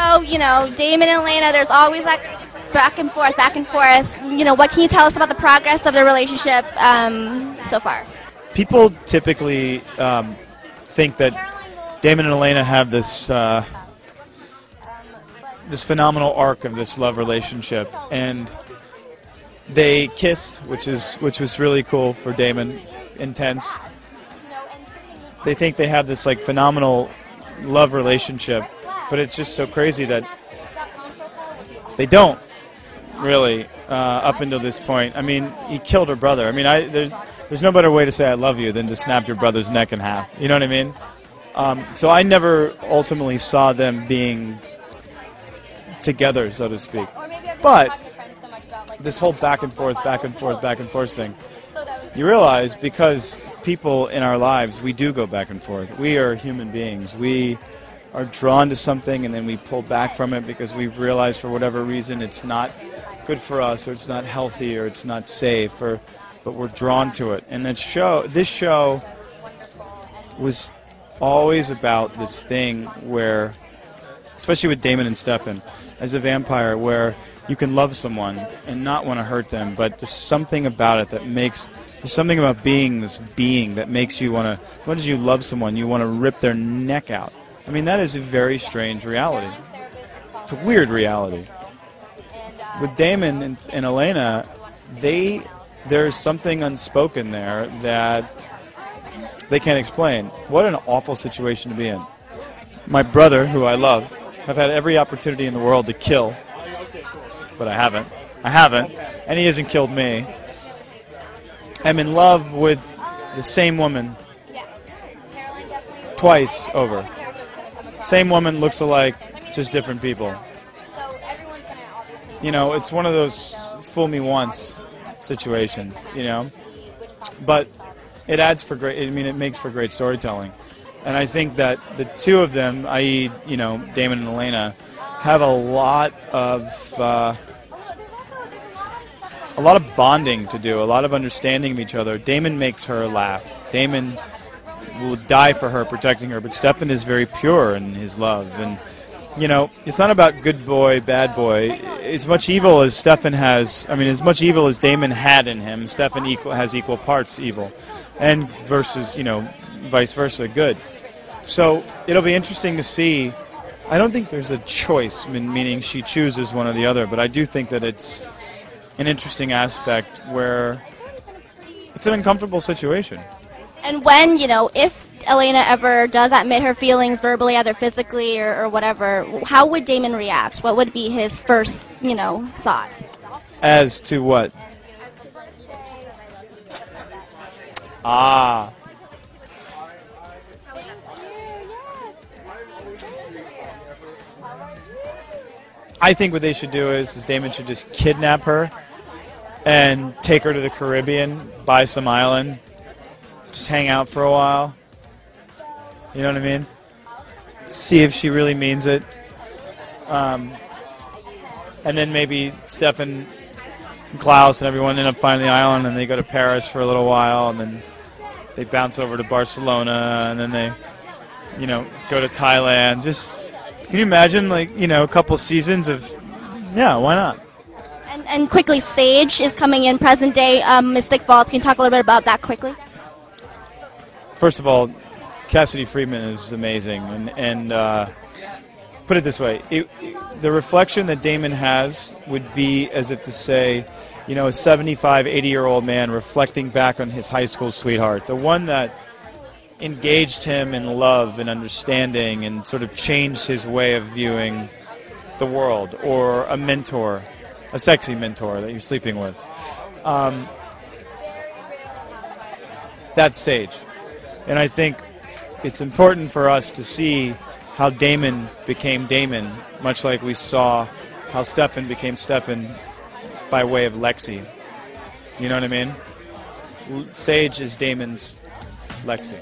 So, you know, Damon and Elena, there's always that back and forth, back and forth. You know, what can you tell us about the progress of their relationship so far? People typically think that Damon and Elena have this this phenomenal arc of this love relationship, and they kissed, which was really cool for Damon, intense. They think they have this like phenomenal love relationship, but it's just so crazy that they don't really up until this point. I mean, he killed her brother. I mean, there's no better way to say I love you than to snap your brother's neck in half. You know what I mean? So I never ultimately saw them being together, so to speak. But this whole back and forth thing, you realize because people in our lives, we do go back and forth. We are human beings. We are drawn to something and then we pull back from it because we've realized for whatever reason it's not good for us, or it's not healthy, or it's not safe, but we're drawn to it. And this show was always about this thing where, especially with Damon and Stefan, as a vampire, where you can love someone and not want to hurt them, but there's something about it that makes, there's something about being this being that makes you want to, what did you love someone? You want to rip their neck out. I mean, that is a very strange reality. It's a weird reality. With Damon and Elena, there's something unspoken there that they can't explain. What an awful situation to be in. My brother, who I love, I've had every opportunity in the world to kill, but I haven't. And he hasn't killed me. I'm in love with the same woman twice over. Same woman, looks alike, just different people. You know, it's one of those fool me once situations, you know. But it adds for great, I mean, it makes for great storytelling. And I think that the two of them, i.e., you know, Damon and Elena, have a lot of bonding to do, a lot of understanding of each other. Damon makes her laugh. Damon will die for her, protecting her, but Stefan is very pure in his love. And, you know, it's not about good boy, bad boy. As much evil as Stefan has, I mean, as much evil as Damon had in him, Stefan has equal parts evil. And versus, you know, vice versa, good. So it'll be interesting to see. I don't think there's a choice, meaning she chooses one or the other, but I do think that it's an interesting aspect where it's an uncomfortable situation. And when, you know, if Elena ever does admit her feelings verbally, either physically or whatever, how would Damon react? What would be his first, you know, thought? As to what? Ah. I think what they should do is Damon should just kidnap her and take her to the Caribbean, buy some island, just hang out for a while. You know what I mean? See if she really means it. And then maybe Stefan and Klaus and everyone end up finding the island, and they go to Paris for a little while, and then they bounce over to Barcelona, and then they, you know, go to Thailand. Just, can you imagine, like, you know, a couple seasons of, yeah, why not? And quickly, Sage is coming in present day Mystic Falls. Can you talk a little bit about that quickly? First of all, Cassidy Friedman is amazing, and put it this way, the reflection that Damon has would be as if to say, you know, a 75, 80-year-old man reflecting back on his high school sweetheart, the one that engaged him in love and understanding and sort of changed his way of viewing the world, or a mentor, a sexy mentor that you're sleeping with. That's Sage. And I think it's important for us to see how Damon became Damon, much like we saw how Stefan became Stefan by way of Lexi. You know what I mean? Sage is Damon's Lexi.